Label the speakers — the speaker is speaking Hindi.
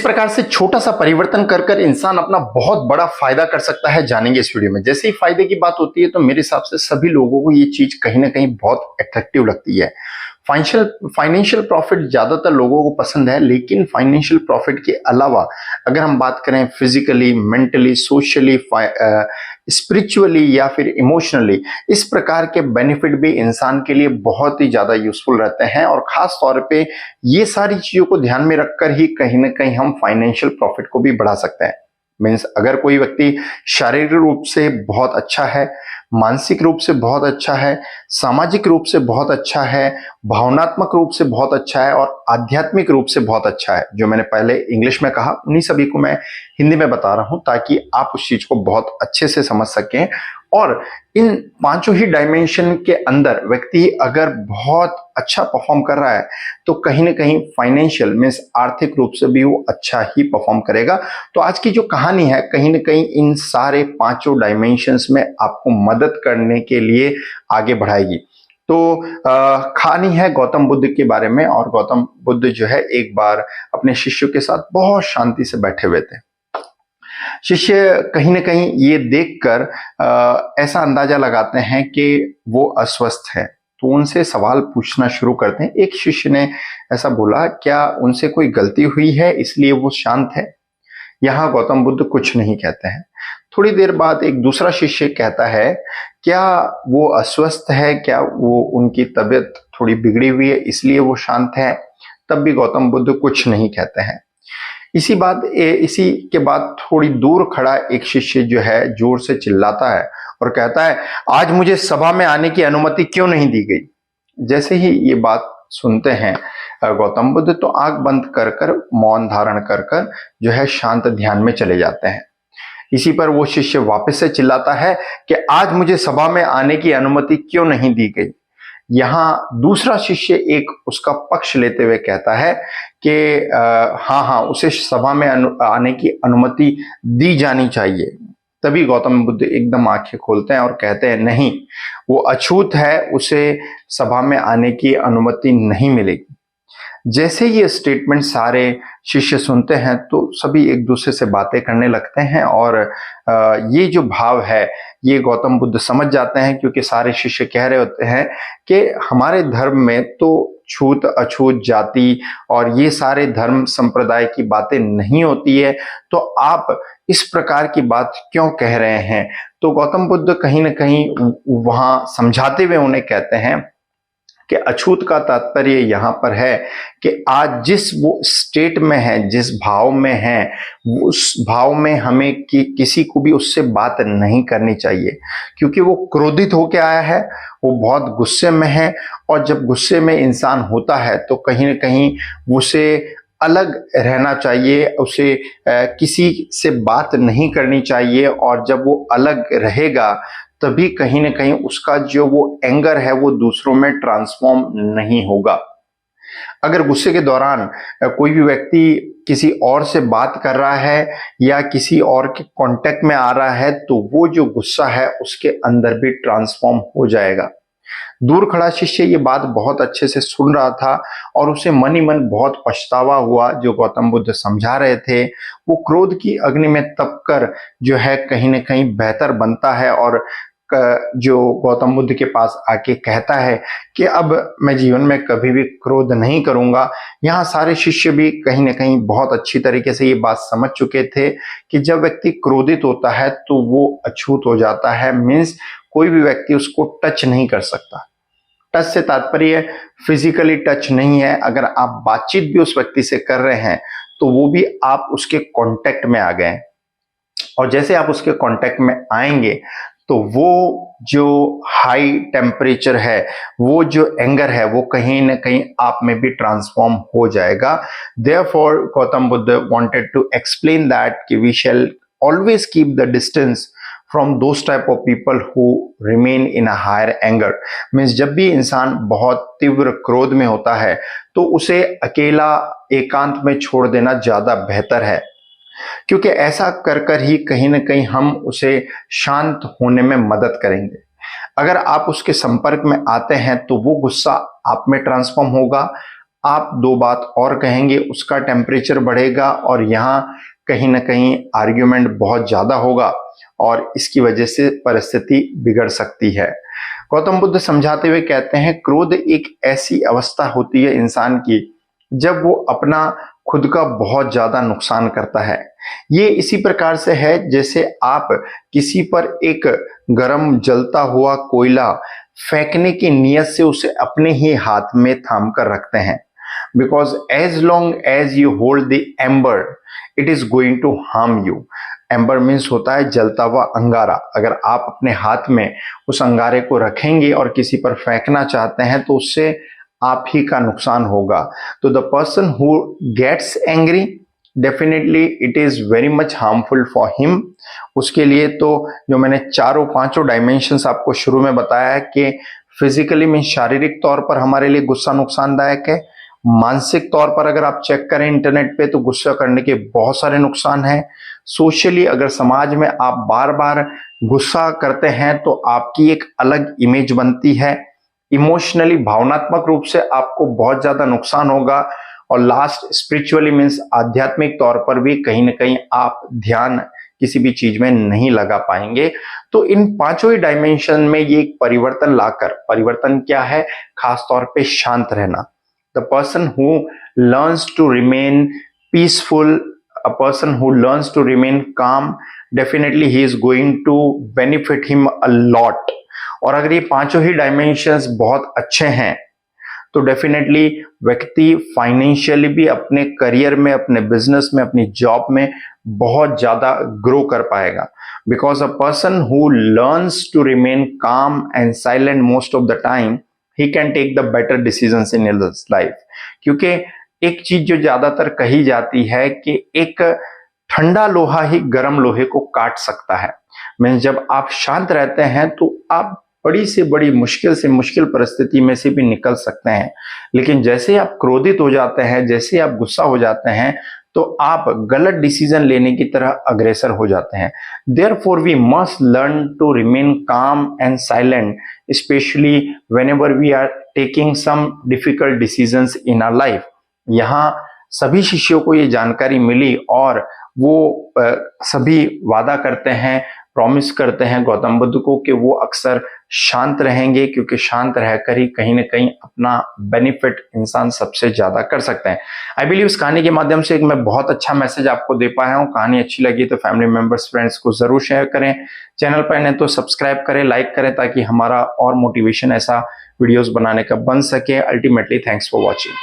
Speaker 1: प्रकार से छोटा सा परिवर्तन कर कर इंसान अपना बहुत बड़ा फायदा कर सकता है, जानेंगे इस वीडियो में। जैसे ही फायदे की बात होती है तो मेरे हिसाब से सभी लोगों को ये चीज कहीं ना कहीं बहुत अट्रैक्टिव लगती है। फाइनेंशियल प्रॉफिट ज्यादातर लोगों को पसंद है, लेकिन फाइनेंशियल प्रॉफिट के अलावा अगर हम बात करें फिजिकली, मेंटली, सोशली, स्पिरिचुअली या फिर इमोशनली, इस प्रकार के बेनिफिट भी इंसान के लिए बहुत ही ज्यादा यूजफुल रहते हैं। और खास तौर पे ये सारी चीजों को ध्यान में रखकर ही कहीं ना कहीं हम फाइनेंशियल प्रॉफिट को भी बढ़ा सकते हैं। मीन्स अगर कोई व्यक्ति शारीरिक रूप से बहुत अच्छा है, मानसिक रूप से बहुत अच्छा है, सामाजिक रूप से बहुत अच्छा है, भावनात्मक रूप से बहुत अच्छा है और आध्यात्मिक रूप से बहुत अच्छा है, जो मैंने पहले इंग्लिश में कहा उन्हीं सभी को मैं हिंदी में बता रहा हूं ताकि आप उस चीज को बहुत अच्छे से समझ सकें। और इन पांचों ही डायमेंशन के अंदर व्यक्ति अगर बहुत अच्छा परफॉर्म कर रहा है तो कहीं ना कहीं फाइनेंशियल मीन्स आर्थिक रूप से भी वो अच्छा ही परफॉर्म करेगा। तो आज की जो कहानी है कहीं ना कहीं इन सारे पांचों डायमेंशंस में आपको मदद करने के लिए आगे बढ़ाएगी। तो कहानी है गौतम बुद्ध के बारे में। और गौतम बुद्ध जो है एक बार अपने शिष्यों के साथ बहुत शांति से बैठे हुए थे। शिष्य कहीं ना कहीं ये देखकर ऐसा अंदाजा लगाते हैं कि वो अस्वस्थ है, तो उनसे सवाल पूछना शुरू करते हैं। एक शिष्य ने ऐसा बोला, क्या उनसे कोई गलती हुई है इसलिए वो शांत है? यहाँ गौतम बुद्ध कुछ नहीं कहते हैं। थोड़ी देर बाद एक दूसरा शिष्य कहता है, क्या वो अस्वस्थ है, क्या वो उनकी तबीयत थोड़ी बिगड़ी हुई है इसलिए वो शांत है? तब भी गौतम बुद्ध कुछ नहीं कहते हैं। इसी के बाद थोड़ी दूर खड़ा एक शिष्य जो है जोर से चिल्लाता है और कहता है, आज मुझे सभा में आने की अनुमति क्यों नहीं दी गई? जैसे ही ये बात सुनते हैं गौतम बुद्ध तो आंख बंद कर कर मौन धारण कर कर जो है शांत ध्यान में चले जाते हैं। इसी पर वो शिष्य वापस से चिल्लाता है कि आज मुझे सभा में आने की अनुमति क्यों नहीं दी गई? यहाँ दूसरा शिष्य एक उसका पक्ष लेते हुए कहता है कि हाँ हाँ, उसे सभा में आने की अनुमति दी जानी चाहिए। तभी गौतम बुद्ध एकदम आंखें खोलते हैं और कहते हैं, नहीं, वो अछूत है, उसे सभा में आने की अनुमति नहीं मिलेगी। जैसे ये स्टेटमेंट सारे शिष्य सुनते हैं तो सभी एक दूसरे से बातें करने लगते हैं। और ये जो भाव है ये गौतम बुद्ध समझ जाते हैं, क्योंकि सारे शिष्य कह रहे होते हैं कि हमारे धर्म में तो छूत अछूत जाति और ये सारे धर्म संप्रदाय की बातें नहीं होती है, तो आप इस प्रकार की बात क्यों कह रहे हैं? तो गौतम बुद्ध कहीं ना कहीं वहां समझाते हुए उन्हें कहते हैं कि अछूत का तात्पर्य यहाँ पर है कि आज जिस वो स्टेट में है, जिस भाव में है, उस भाव में हमें किसी को भी उससे बात नहीं करनी चाहिए, क्योंकि वो क्रोधित होकर आया है, वो बहुत गुस्से में है। और जब गुस्से में इंसान होता है तो कहीं ना कहीं उसे अलग रहना चाहिए, उसे किसी से बात नहीं करनी चाहिए। और जब वो अलग रहेगा तभी कहीं ना कहीं उसका जो वो एंगर है वो दूसरों में ट्रांसफॉर्म नहीं होगा। अगर गुस्से के दौरान कोई भी व्यक्ति किसी और से बात कर रहा है या किसी और के कांटेक्ट में आ रहा है तो वो जो गुस्सा है उसके अंदर भी ट्रांसफॉर्म हो जाएगा। दूर खड़ा शिष्य ये बात बहुत अच्छे से सुन रहा था और उसे मन ही मन बहुत पछतावा हुआ। जो गौतम बुद्ध समझा रहे थे वो क्रोध की अग्नि में तपकर जो है कहीं ना कहीं बेहतर बनता है। और जो गौतम बुद्ध के पास आके कहता है कि अब मैं जीवन में कभी भी क्रोध नहीं करूंगा। यहाँ सारे शिष्य भी कहीं ना कहीं बहुत अच्छी तरीके से ये बात समझ चुके थे कि जब व्यक्ति क्रोधित होता है तो वो अछूत हो जाता है। मीन्स कोई भी व्यक्ति उसको टच नहीं कर सकता। टच से तात्पर्य फिजिकली टच नहीं है। अगर आप बातचीत भी उस व्यक्ति से कर रहे हैं तो वो भी आप उसके कांटेक्ट में आ गए, और जैसे आप उसके कांटेक्ट में आएंगे तो वो जो हाई टेम्परेचर है, वो जो एंगर है, वो कहीं ना कहीं आप में भी ट्रांसफॉर्म हो जाएगा। Therefore Gautam Buddha wanted to explain that कि we shall always keep the distance from those type of people who remain in a higher anger. Means जब भी इंसान बहुत तीव्र क्रोध में होता है तो उसे अकेला एकांत में छोड़ देना ज्यादा बेहतर है, क्योंकि ऐसा कर कर ही कहीं ना कहीं हम उसे शांत होने में मदद करेंगे। अगर आप उसके संपर्क में आते हैं तो वो गुस्सा आप में ट्रांसफॉर्म होगा, आप दो बात और कहेंगे, उसका टेम्परेचर बढ़ेगा और यहाँ कहीं ना कहीं आर्ग्यूमेंट बहुत ज्यादा होगा और इसकी वजह से परिस्थिति बिगड़ सकती है। गौतम बुद्ध समझाते हुए कहते हैं, क्रोध एक ऐसी अवस्था होती है इंसान की जब वो अपना खुद का बहुत ज्यादा नुकसान करता है। ये इसी प्रकार से है जैसे आप किसी पर एक गरम जलता हुआ कोयला फेंकने की नीयत से उसे अपने ही हाथ में थाम कर रखते हैं। Because as long as you hold the ember it is going to harm you. Ember means होता है जलता हुआ अंगारा। अगर आप अपने हाथ में उस अंगारे को रखेंगे और किसी पर फेंकना चाहते हैं तो उससे आप ही का नुकसान होगा। तो the person who gets angry definitely it is very much harmful for him. उसके लिए तो जो मैंने चारों पांचों डायमेंशंस आपको शुरू में बताया है कि फिजिकली मीन शारीरिक तौर पर हमारे लिए गुस्सा नुकसानदायक है। मानसिक तौर पर अगर आप चेक करें इंटरनेट पे तो गुस्सा करने के बहुत सारे नुकसान हैं। सोशली अगर समाज में आप बार बार गुस्सा करते हैं तो आपकी एक अलग इमेज बनती है। इमोशनली भावनात्मक रूप से आपको बहुत ज्यादा नुकसान होगा और लास्ट स्पिरिचुअली मीन्स आध्यात्मिक तौर पर भी कहीं ना कहीं आप ध्यान किसी भी चीज में नहीं लगा पाएंगे। तो इन पांचों ही डायमेंशन में ये एक परिवर्तन लाकर, परिवर्तन क्या है, खास तौर पे शांत रहना। The person who learns to remain peaceful, a person who learns to remain calm, definitely he is going to benefit him a lot। और अगर ये पांचों ही डायमेंशंस बहुत अच्छे हैं तो डेफिनेटली व्यक्ति फाइनेंशियली भी अपने करियर में, अपने बिजनेस में, अपनी जॉब में बहुत ज्यादा ग्रो कर पाएगा। Because a person who learns to remain calm and silent most of the time he can take the better decisions in his life। क्योंकि एक चीज जो ज्यादातर कही जाती है कि एक ठंडा लोहा ही गर्म लोहे को काट सकता है। मैं जब आप शांत रहते हैं तो आप बड़ी से बड़ी मुश्किल से मुश्किल परिस्थिति में से भी निकल सकते हैं। लेकिन जैसे आप क्रोधित हो जाते हैं, जैसे आप गुस्सा हो जाते हैं तो आप गलत डिसीजन लेने की तरह अग्रेसर हो जाते हैं। Therefore, we must learn to remain calm and silent, especially whenever we are taking some difficult decisions in our life। यहाँ सभी शिष्यों को ये जानकारी मिली और वो सभी वादा करते हैं, प्रॉमिस करते हैं गौतम बुद्ध को कि वो अक्सर शांत रहेंगे, क्योंकि शांत रहकर ही कहीं ना कहीं अपना बेनिफिट इंसान सबसे ज्यादा कर सकते हैं। आई बिलीव इस कहानी के माध्यम से एक मैं बहुत अच्छा मैसेज आपको दे पाया हूँ। कहानी अच्छी लगी तो फैमिली मेंबर्स, फ्रेंड्स को जरूर शेयर करें। चैनल पर नहीं तो सब्सक्राइब करें, लाइक करें, ताकि हमारा और मोटिवेशन ऐसा वीडियोस बनाने का बन सके। Ultimately thanks for watching.